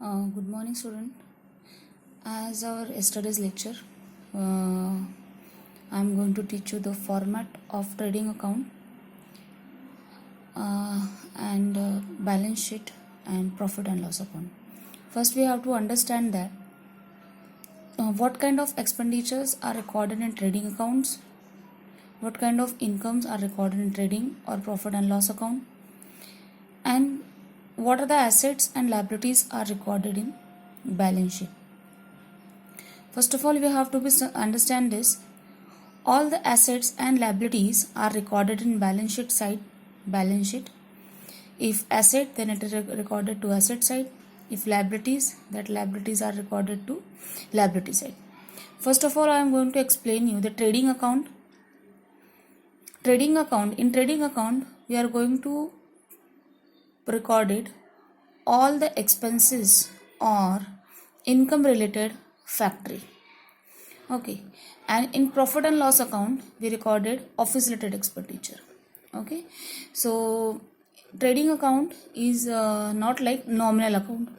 Good morning, student. As our yesterday's lecture, uh, I'm going to teach you the format of trading account and balance sheet and profit and loss account. First, we have to understand that what kind of expenditures are recorded in trading accounts, what kind of incomes are recorded in trading or profit and loss account, and what are the assets and liabilities are recorded in balance sheet. First of all, we have to understand this. All the assets and liabilities are recorded in balance sheet side. Balance sheet. If asset, then it is recorded to asset side. If liabilities, that liabilities are recorded to liability side. First of all, I am going to explain you the trading account. Trading account. In trading account, we are going to record it all the expenses or income related factory. Okay, and in profit and loss account we recorded office related expenditure. Okay, so trading account is not like nominal account.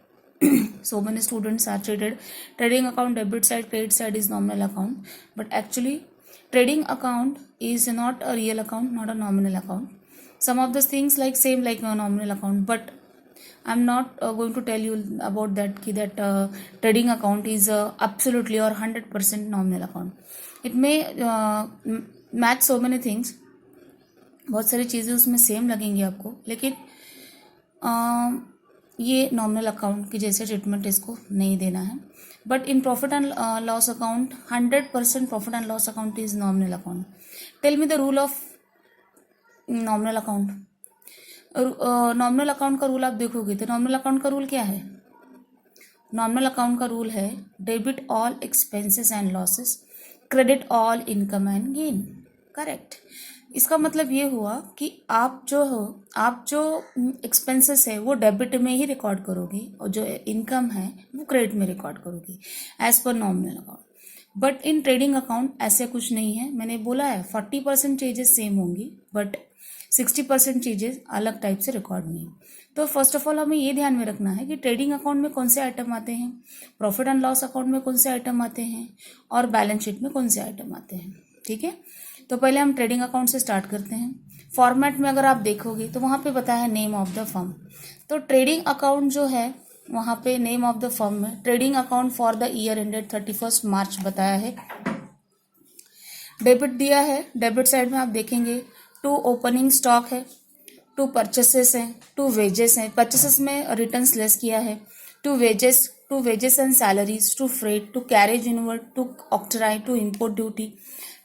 So many students are treated trading account debit side, credit side is nominal account, but actually trading account is not a real account, not a nominal account. Some of the things like same like a nominal account, but I'm not going to tell you about that trading account is absolutely or 100% nominal account. It may match so many things. बहुत सारी चीज़ें उसमें same लगेंगी आपको, लेकिन ये nominal account की जैसे ट्रीटमेंट इसको नहीं देना है. But in profit and loss account 100% profit and loss account is nominal account. Tell me the rule of nominal account. Nominal account का रूल आप देखोगे तो नॉमिनल अकाउंट का रूल क्या है? नॉमिनल अकाउंट का रूल है debit all expenses and losses, credit all income and gain. Correct. इसका मतलब ये हुआ कि आप जो एक्सपेंसेस है वो डेबिट में ही रिकॉर्ड करोगे और जो इनकम है वो क्रेडिट में रिकॉर्ड करोगे एज पर nominal account. But in trading account ऐसे कुछ नहीं है. मैंने बोला है 40% चीजें सेम होंगी बट 60% चीजें अलग टाइप से रिकॉर्ड नहीं. तो फर्स्ट ऑफ ऑल हमें ये ध्यान में रखना है कि ट्रेडिंग अकाउंट में कौन से आइटम आते हैं, प्रॉफिट एंड लॉस अकाउंट में कौन से आइटम आते हैं और बैलेंस शीट में कौन से आइटम आते हैं. ठीक है, तो पहले हम ट्रेडिंग अकाउंट से स्टार्ट करते हैं. फॉर्मेट में अगर आप देखोगे तो वहां पे बताया है नेम ऑफ द फर्म. तो ट्रेडिंग अकाउंट जो है वहां पे नेम ऑफ द फर्म में trading account for the year ended 31 मार्च बताया है. डेबिट दिया है. डेबिट साइड में आप देखेंगे 2 ओपनिंग स्टॉक है, 2 परचेसेस हैं, 2 वेजेस हैं. परचेसेस में रिटर्न्स लेस किया है. 2 wages and salaries, 2 freight, 2 carriage inward, 2 ऑक्टराई, 2 import duty,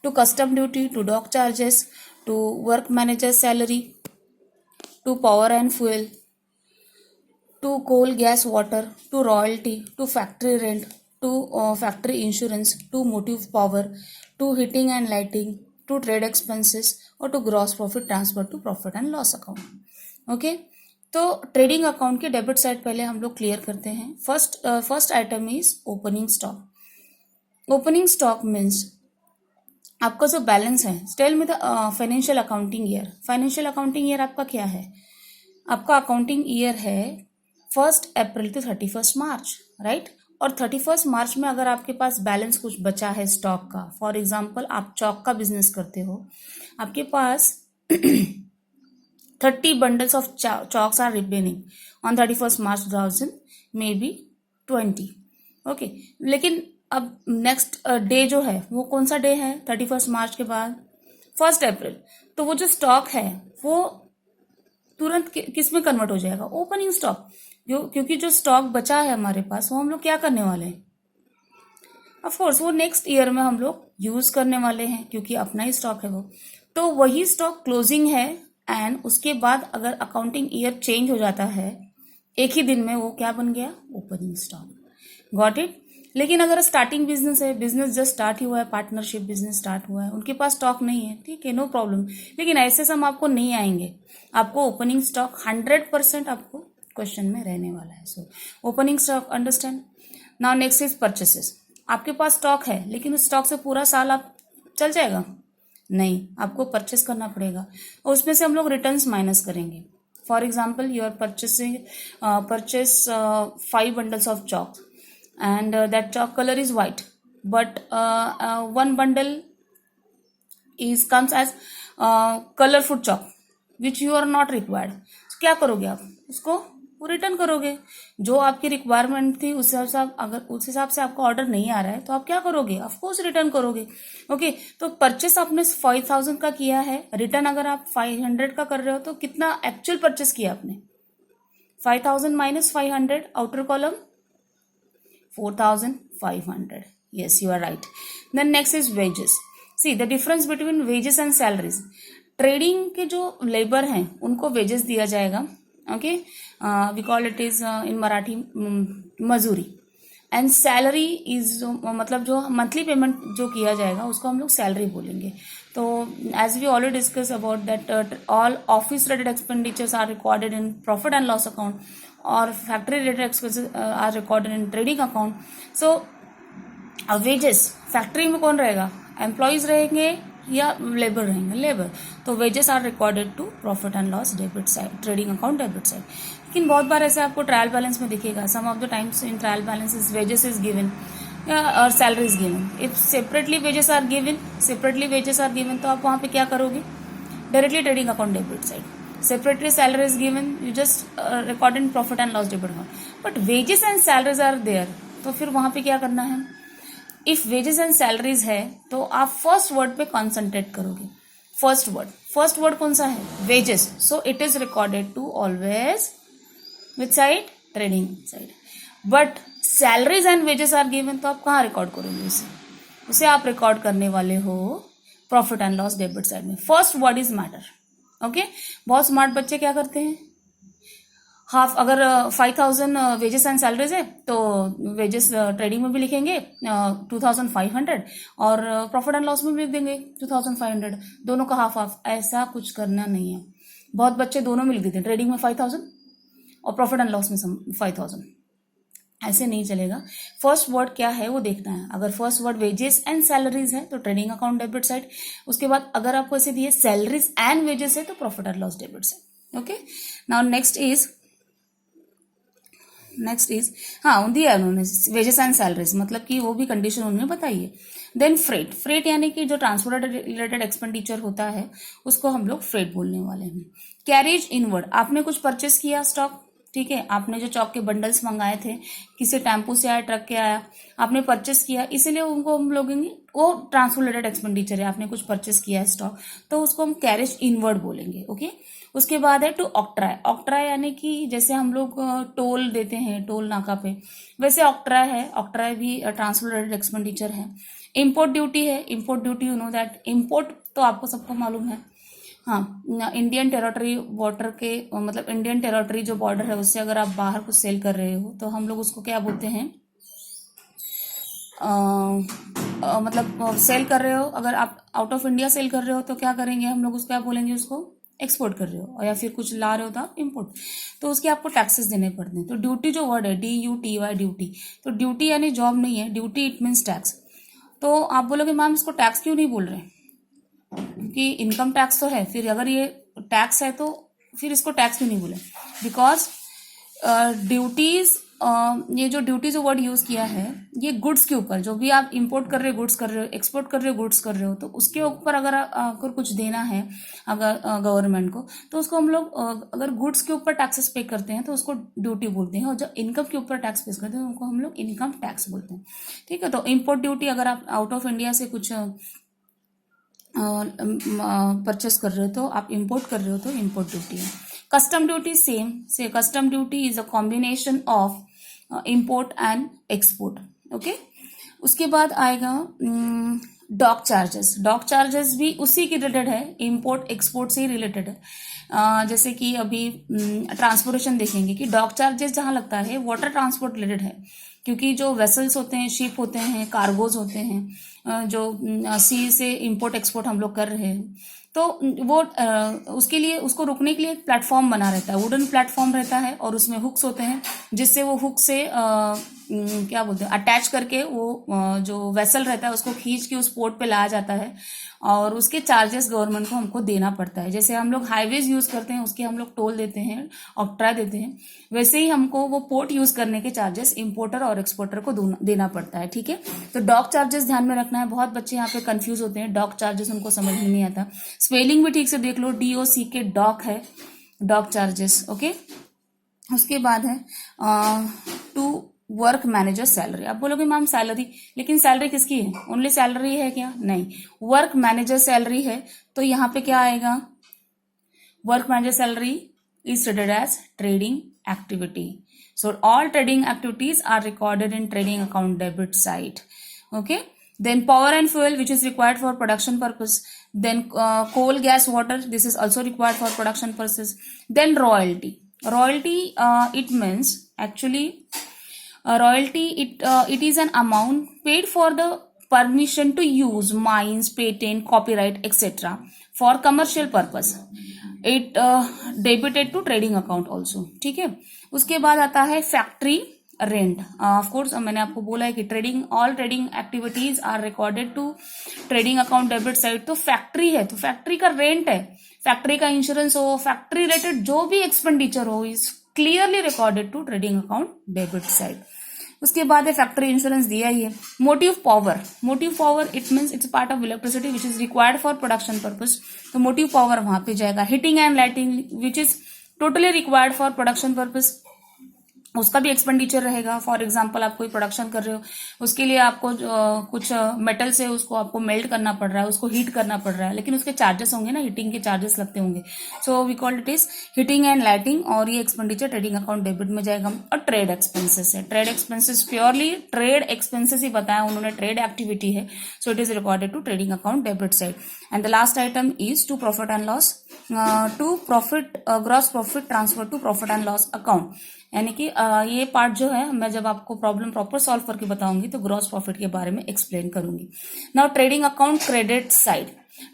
2 custom duty, 2 dock charges, 2 work manager salary, 2 power and fuel, 2 coal, gas, water, 2 royalty, 2 factory rent, 2 factory insurance, 2 motive power, 2 heating and lighting, 2 trade expenses और 2 gross profit transfer to profit and loss account. Okay, तो trading account के debit side पहले हम लोग clear करते हैं. First item is opening stock. Opening stock means आपका जो बैलेंस है. टेल में the financial accounting year. Financial accounting year आपका क्या है? आपका अकाउंटिंग ईयर है 1 अप्रैल टू 31 मार्च, राइट. और 31 मार्च में अगर आपके पास बैलेंस कुछ बचा है स्टॉक का, फॉर एग्जांपल आप चौक का बिजनेस करते हो, आपके पास 30 bundles of chalks are remaining on 31st March 2000, may be 20. Okay, लेकिन अब नेक्स्ट डे जो है वो कौन सा डे है? 31 मार्च के बाद 1 अप्रैल. तो वो जो स्टॉक है वो तुरंत किस में कन्वर्ट हो जाएगा? Opening stock. क्योंकि जो स्टॉक बचा है हमारे पास वो हम लोग क्या करने वाले हैं? ऑफ कोर्स वो नेक्स्ट ईयर में हम लोग यूज करने वाले हैं क्योंकि अपना ही स्टॉक है वो. तो वही स्टॉक क्लोजिंग है एंड उसके बाद अगर अकाउंटिंग ईयर चेंज हो जाता है एक ही दिन में, वो क्या बन गया? Opening stock. Got it. लेकिन अगर स्टार्टिंग बिजनेस है, बिजनेस जस्ट स्टार्ट ही हुआ है, पार्टनरशिप बिजनेस स्टार्ट हुआ है, उनके पास स्टॉक नहीं है, ठीक है, नो प्रॉब्लम. लेकिन ऐसे सम आपको नहीं आएंगे. आपको ओपनिंग स्टॉक 100% आपको क्वेश्चन में रहने वाला है. So opening stock understand. Now next is purchases. आपके पास स्टॉक है लेकिन उस स्टॉक से पूरा साल आप चल जाएगा? नहीं, आपको परचेस करना पड़ेगा और उसमें से हम लोग रिटर्न्स माइनस करेंगे. For example you are purchase 5 bundles of chalk, and that chalk color is white, but one bundle is comes as colorful chalk which you are not required. So, क्या करोगे आप उसको वो रिटर्न करोगे. जो आपकी requirement थी उस हिसाब से अगर उस हिसाब से आपका ऑर्डर नहीं आ रहा है तो आप क्या करोगे, ऑफकोर्स रिटर्न करोगे. ओके, तो परचेस आपने 5000 का किया है, रिटर्न अगर आप 500 का कर रहे हो तो कितना एक्चुअल परचेस किया आपने, 5000 minus 500, outer column 4500. Yes, you are right. Then next is wages. See the difference between wages and salaries. Trading के जो लेबर हैं उनको वेजेस दिया जाएगा. Okay, we call it is in Marathi मजूरी. एंड सैलरी इज मतलब जो मंथली पेमेंट जो किया जाएगा उसको हम लोग सैलरी बोलेंगे. तो as we already discuss about that all office related expenditures are recorded in profit and loss account और factory related expenses are recorded in trading account. So wages factory में कौन रहेगा, एम्प्लॉयज रहेंगे या लेबर रहेंगे, labour. तो wages are recorded to profit and loss debit side, trading account debit side. लेकिन बहुत बार ऐसे आपको ट्रायल बैलेंस में दिखेगा, some of the times in trial balance is wages is given और salary is given. If separately wages are given तो आप वहाँ पे क्या करोगे, directly trading account debit side. Separately salary is given, you just record in profit and loss debit account. But wages and salaries are there, तो फिर वहाँ पे क्या करना है, इफ वेजेस एंड सैलरीज है तो आप फर्स्ट वर्ड पे कॉन्सेंट्रेट करोगे. फर्स्ट वर्ड कौन सा है, wages. So it is recorded to always which side, trading side. But salaries and wages are given तो आप कहाँ रिकॉर्ड करोगे उसे आप रिकॉर्ड करने वाले हो profit and loss debit side में. First word is matter. Okay, बहुत स्मार्ट बच्चे क्या करते हैं, हाफ अगर 5000 वेजेस एंड सैलरीज है तो वेजेस ट्रेडिंग में भी लिखेंगे 2500 और प्रॉफिट एंड लॉस में भी लिख देंगे 2500, दोनों का हाफ हाफ. ऐसा कुछ करना नहीं है. बहुत बच्चे दोनों में लिख देते हैं, ट्रेडिंग में 5000 और प्रॉफिट एंड लॉस में 5000. ऐसे नहीं चलेगा. फर्स्ट वर्ड क्या है वो देखना है. अगर first word wages and salaries है तो ट्रेडिंग अकाउंट डेबिट साइड. उसके बाद अगर आपको ऐसे दिए सैलरीज एंड वेजेस है तो profit and loss debit side. Okay, now next is हाँ दिया उन्होंने वेजेस एंड सैलरीज, मतलब कि वो भी कंडीशन उन्होंने बताई है. देन फ्रेट यानी कि जो ट्रांसपोर्ट रिलेटेड एक्सपेंडिचर होता है उसको हम लोग फ्रेट बोलने वाले हैं. कैरेज इनवर्ड, आपने कुछ परचेस किया स्टॉक, ठीक है, आपने जो चौक के बंडल्स मंगाए थे, किसी टेम्पो से आया, ट्रक के आया, आपने परचेस किया, इसीलिए उनको हम लोग वो ट्रांसपोर्ट रिलेटेड एक्सपेंडिचर है, आपने कुछ परचेस किया है स्टॉक, तो उसको हम कैरेज इनवर्ड बोलेंगे. ओके, उसके बाद है टू ऑक्ट्राय. ऑक्ट्राय यानी कि जैसे हम लोग टोल देते हैं टोल नाका पे, वैसे ऑक्ट्राय है. ऑक्ट्राय भी ट्रांसपोर्ट रिलेटेड एक्सपेंडिचर है. इम्पोर्ट ड्यूटी है. Import duty you know that, import तो आपको सबको मालूम है. हाँ, इंडियन टेरिटरी बॉर्डर के मतलब इंडियन टेरिटरी जो बॉर्डर है उससे अगर आप बाहर कुछ सेल कर रहे हो तो हम लोग उसको क्या बोलते हैं, मतलब सेल कर रहे हो, अगर आप आउट ऑफ इंडिया सेल कर रहे हो तो क्या करेंगे हम लोग, उसको क्या बोलेंगे, उसको एक्सपोर्ट कर रहे हो, और या फिर कुछ ला रहे हो तो आप इम्पोर्ट, तो उसके आपको टैक्सेस देने पड़ते हैं. तो ड्यूटी जो वर्ड है DUTY ड्यूटी, तो ड्यूटी यानी जॉब नहीं है, ड्यूटी इट मीन्स टैक्स. तो आप बोलोगे मैम इसको टैक्स क्यों नहीं बोल रहे, क्योंकि इनकम टैक्स तो है, फिर अगर ये टैक्स है तो फिर इसको टैक्स क्यों नहीं बोले, बिकॉज ड्यूटीज ये जो ड्यूटी जो वर्ड यूज किया है ये गुड्स के ऊपर, जो भी आप इंपोर्ट कर रहे हो गुड्स कर रहे हो, एक्सपोर्ट कर रहे हो गुड्स कर रहे हो, तो उसके ऊपर अगर आपको कुछ देना है अगर गवर्नमेंट को, तो उसको हम लोग अगर गुड्स के ऊपर टैक्सेस पे करते हैं तो उसको ड्यूटी बोलते हैं, और जो इनकम के ऊपर टैक्स पे करते हैं उनको हम लोग इनकम टैक्स बोलते हैं. ठीक है, तो इम्पोर्ट ड्यूटी अगर आप आउट ऑफ इंडिया से कुछ परचेस कर रहे हो तो आप इंपोर्ट कर रहे हो तो इंपोर्ट ड्यूटी है. कस्टम ड्यूटी सेम से, custom duty is a combination of import and export. Okay, उसके बाद आएगा डॉक चार्जेस. डॉक चार्जेस भी उसी के रिलेटेड है, इंपोर्ट एक्सपोर्ट से ही रिलेटेड है. जैसे कि अभी ट्रांसपोर्टेशन देखेंगे कि डॉक चार्जेस जहाँ लगता है वाटर ट्रांसपोर्ट रिलेटेड है, क्योंकि जो वेसल्स होते हैं, शिप होते हैं, कार्गोज होते हैं, जो सी से इंपोर्ट एक्सपोर्ट हम लोग कर रहे हैं, तो वो उसके लिए, उसको रुकने के लिए एक प्लेटफॉर्म बना रहता है, वुडन प्लेटफॉर्म रहता है, और उसमें हुक्स होते हैं, जिससे वो हुक से क्या बोलते हैं, अटैच करके वो जो वेसल रहता है उसको खींच के उस पोर्ट पे लाया जाता है, और उसके चार्जेस गवर्नमेंट को हमको देना पड़ता है। जैसे हम लोग हाईवेज यूज करते हैं उसके हम लोग टोल देते हैं, ऑक्ट्रा देते हैं, वैसे ही हमको वो पोर्ट यूज करने के चार्जेस इंपोर्टर और एक्सपोर्टर को देना पड़ता है। ठीक है, तो डॉक चार्जेस ध्यान में रखना है। बहुत बच्चे यहाँ पे कंफ्यूज होते हैं, डॉक चार्जेस उनको समझ में नहीं आता। स्पेलिंग भी ठीक से देख लो, DOC डॉक है, डॉक चार्जेस। ओके, उसके बाद है टू वर्क मैनेजर सैलरी। आप बोलोगे मैम सैलरी, लेकिन सैलरी किसकी है? ओनली सैलरी है क्या? नहीं, वर्क मैनेजर सैलरी है। तो यहाँ पे क्या आएगा? Work manager salary is treated as trading activity. So all trading activities are recorded in trading account debit side. Okay. Then power and fuel, which is required for production purpose. Then coal, gas, water, this is also required for production purposes. Then royalty. Royalty, it means actually royalty. It is an amount paid for the permission to use mines, patent, copyright, etc. for commercial purpose. It debited to trading account also. ठीक है, उसके बाद आता है factory rent. Of course मैंने आपको बोला है कि all trading activities are recorded to trading account debit side. तो फैक्ट्री है तो फैक्ट्री का रेंट है, फैक्ट्री का इंश्योरेंस हो, फैक्ट्री रिलेटेड जो भी एक्सपेंडिचर हो, is clearly recorded to trading account debit side. उसके बाद है फैक्ट्री इंश्योरेंस दिया ही है। Motive power, motive power it means it's part of electricity which is required for production purpose. तो मोटिव पावर वहां पे जाएगा। Heating and lighting which is totally required for production purpose, उसका भी एक्सपेंडिचर रहेगा। फॉर एग्जांपल आप कोई production कर रहे हो, उसके लिए आपको कुछ मेटल से उसको आपको मेल्ट करना पड़ रहा है, उसको हीट करना पड़ रहा है, लेकिन उसके चार्जेस होंगे ना, हीटिंग के चार्जेस लगते होंगे। So we call it is heating and lighting, और ये एक्सपेंडिचर ट्रेडिंग अकाउंट डेबिट में जाएगा। और ट्रेड एक्सपेंसेस है, trade expenses purely trade expenses ही बताया उन्होंने, ट्रेड एक्टिविटी है, so it is recorded to trading account debit side. And the last item is to profit and loss, to profit gross profit transfer to profit and loss account. यानी कि ये part जो है, मैं जब आपको problem proper solve करके बताऊंगी तो ग्रॉस प्रॉफिट के बारे में एक्सप्लेन करूंगी। Now trading account credit side.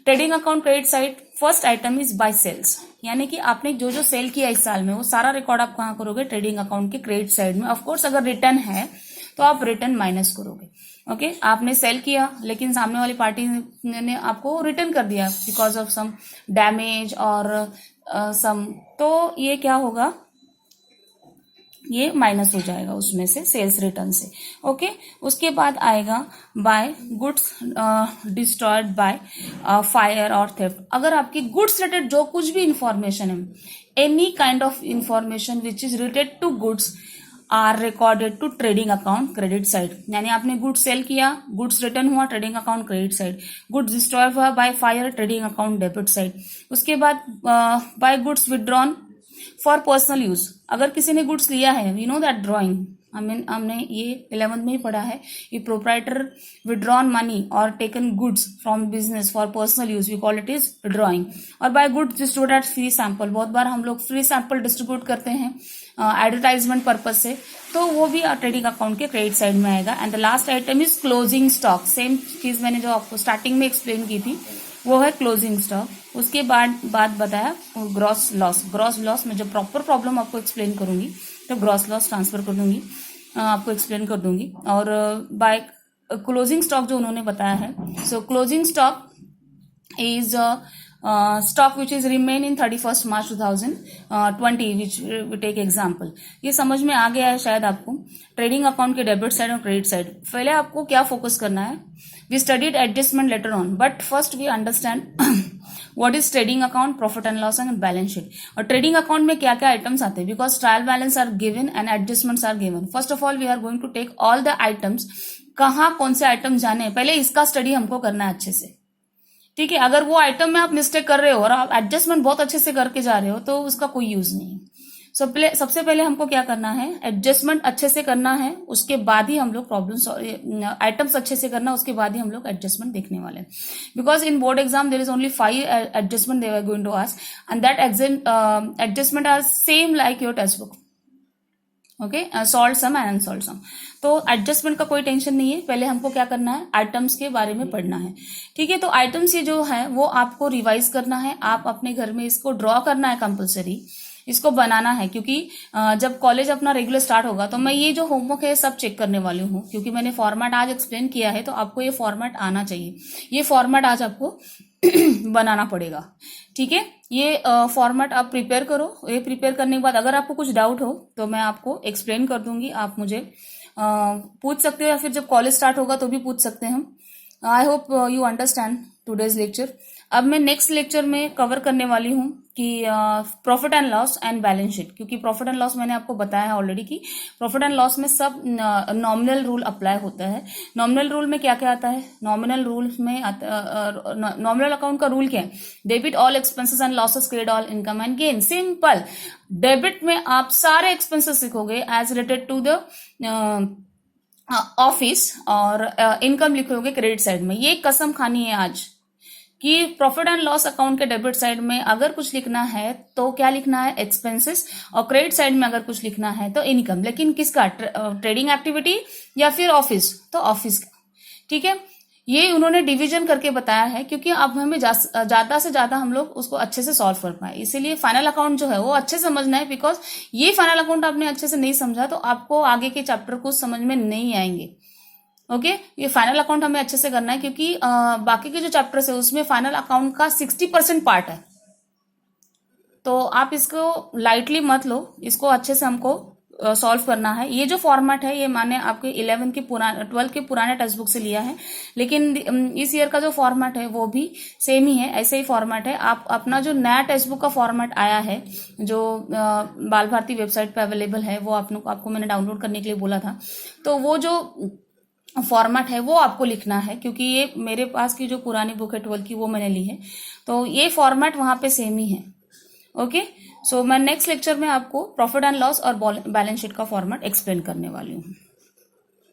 Trading account credit side, first item is by sales, यानी कि आपने जो जो सेल किया इस साल में वो सारा रिकॉर्ड आप कहाँ करोगे? ट्रेडिंग अकाउंट के क्रेडिट साइड में। ऑफकोर्स अगर रिटर्न है तो आप रिटर्न माइनस करोगे। ओके, आपने सेल किया लेकिन सामने वाली पार्टी ने आपको रिटर्न कर दिया बिकॉज ऑफ सम डैमेज और सम, तो ये क्या होगा? ये माइनस हो जाएगा उसमें से, सेल्स रिटर्न से। ओके, उसके बाद आएगा by goods destroyed by fire और थेफ्ट। अगर आपकी गुड्स रिलेटेड जो कुछ भी इंफॉर्मेशन है, any kind of information which is related to goods are recorded to trading account credit side. यानी आपने गुड्स सेल किया, गुड्स रिटर्न हुआ, trading account credit side. Goods destroy हुआ by fire, trading account debit side. उसके बाद by goods withdrawn for personal use. अगर किसी ने गुड्स लिया है, यू नो दैट ड्रॉइंग, हमने ये 11th में ही पढ़ा है, ये प्रोप्राइटर विड्रॉन मनी और taken goods from business for personal use, we call it is drawing. और by goods distribute at free sample, बहुत बार हम लोग फ्री सैंपल डिस्ट्रीब्यूट करते हैं एडवर्टाइजमेंट पर्पज से, तो वो भी ट्रेडिंग अकाउंट के क्रेडिट साइड में आएगा। And the last item is closing stock. Same चीज मैंने जो आपको स्टार्टिंग में एक्सप्लेन की थी वो है क्लोजिंग स्टॉक। उसके बाद बताया ग्रॉस लॉस। ग्रॉस लॉस में जब प्रॉपर प्रॉब्लम आपको एक्सप्लेन करूंगी तो ग्रॉस लॉस ट्रांसफर कर दूंगी, आपको एक्सप्लेन कर दूंगी। और बाय क्लोजिंग स्टॉक जो उन्होंने बताया है, सो closing stock is stock which is remain in 31st March 2020, which we take example। ये समझ में आ गया है शायद आपको, ट्रेडिंग अकाउंट के डेबिट साइड और क्रेडिट साइड। पहले आपको क्या फोकस करना है? We studied adjustment later on, but first we understand what is trading account, profit and loss and balance sheet. और ट्रेडिंग अकाउंट में क्या क्या आइटम्स आते हैं, because trial balance are given and adjustments are given. First of all we are going to take all the items, कहाँ कौन से item जाने, पहले इसका स्टडी हमको करना है अच्छे से। ठीक है, अगर वो आइटम में आप मिस्टेक कर रहे हो और आप एडजस्टमेंट बहुत अच्छे से करके जा रहे हो तो उसका कोई यूज नहीं है। सबसे पहले हमको क्या करना है? एडजस्टमेंट अच्छे से करना है, उसके बाद ही हम लोग प्रॉब्लम्स आइटम्स अच्छे से करना, उसके बाद ही हम लोग एडजस्टमेंट देखने वाले हैं। Because in board exam there is only 5 adjustment they are going to ask, and that adjustment are same like your text book. Okay, solve some and unsolve some. तो एडजस्टमेंट का कोई टेंशन नहीं है, पहले हमको क्या करना है, आइटम्स के बारे में पढ़ना है। ठीक है, तो आइटम्स ये जो है वो आपको रिवाइज करना है, आप अपने घर में इसको ड्रॉ करना है कंपलसरी, इसको बनाना है, क्योंकि जब कॉलेज अपना रेगुलर स्टार्ट होगा तो मैं ये जो होमवर्क है सब चेक करने वाली हूँ, क्योंकि मैंने फॉर्मेट आज एक्सप्लेन किया है तो आपको ये फॉर्मेट आना चाहिए, ये फॉर्मेट आज आपको बनाना पड़ेगा। ठीक है, ये फॉर्मेट आप प्रिपेयर करो, ये प्रिपेयर करने के बाद अगर आपको कुछ डाउट हो तो मैं आपको एक्सप्लेन कर दूंगी, आप मुझे पूछ सकते हो, या फिर जब कॉलेज स्टार्ट होगा तो भी पूछ सकते हैं हम। I hope you understand today's lecture. अब मैं नेक्स्ट लेक्चर में कवर करने वाली हूँ कि profit and loss and balance sheet, क्योंकि प्रॉफिट एंड लॉस मैंने आपको बताया है ऑलरेडी कि प्रॉफिट एंड लॉस में सब नॉमिनल रूल अप्लाई होता है। नॉमिनल रूल में क्या क्या आता है, नॉमिनल रूल में नॉमिनल अकाउंट का रूल क्या है, debit all expenses and losses, credit all income and gain. Simple, debit में आप सारे एक्सपेंसेस लिखोगे as related to the office, और इनकम लिखोगे क्रेडिट साइड में। ये कसम खानी है आज कि प्रॉफिट एंड लॉस अकाउंट के डेबिट साइड में अगर कुछ लिखना है तो क्या लिखना है, एक्सपेंसेस, और क्रेडिट साइड में अगर कुछ लिखना है तो इनकम। लेकिन किसका, ट्रेडिंग एक्टिविटी या फिर ऑफिस, तो ऑफिस का। ठीक है, ये उन्होंने डिवीजन करके बताया है, क्योंकि अब हमें ज्यादा से ज्यादा हम लोग उसको अच्छे से सॉल्व कर पाए, इसीलिए फाइनल अकाउंट जो है वो अच्छे से समझना है, बिकॉज ये फाइनल अकाउंट आपने अच्छे से नहीं समझा तो आपको आगे के चैप्टर कुछ समझ में नहीं आएंगे। ओके, ये फाइनल अकाउंट हमें अच्छे से करना है, क्योंकि बाकी के जो चैप्टर्स है उसमें फाइनल अकाउंट का 60% पार्ट है, तो आप इसको लाइटली मत लो, इसको अच्छे से हमको सॉल्व करना है। ये जो फॉर्मेट है ये मैंने आपके 12 के पुराने टेक्स्ट बुक से लिया है, लेकिन इस ईयर का जो फॉर्मेट है वो भी सेम ही है, ऐसे ही फॉर्मेट है। आप अपना जो नया टेक्स्ट बुक का फॉर्मेट आया है जो बाल भारती वेबसाइट पे अवेलेबल है, वो आपको मैंने डाउनलोड करने के लिए बोला था, तो वो जो फॉर्मेट है वो आपको लिखना है, क्योंकि ये मेरे पास की जो पुरानी बुक है 12 की वो मैंने ली है, तो ये फॉर्मेट वहां पे सेम ही है। ओके, सो मैं नेक्स्ट लेक्चर में आपको प्रॉफिट एंड लॉस और बैलेंस शीट का फॉर्मेट एक्सप्लेन करने वाली हूँ।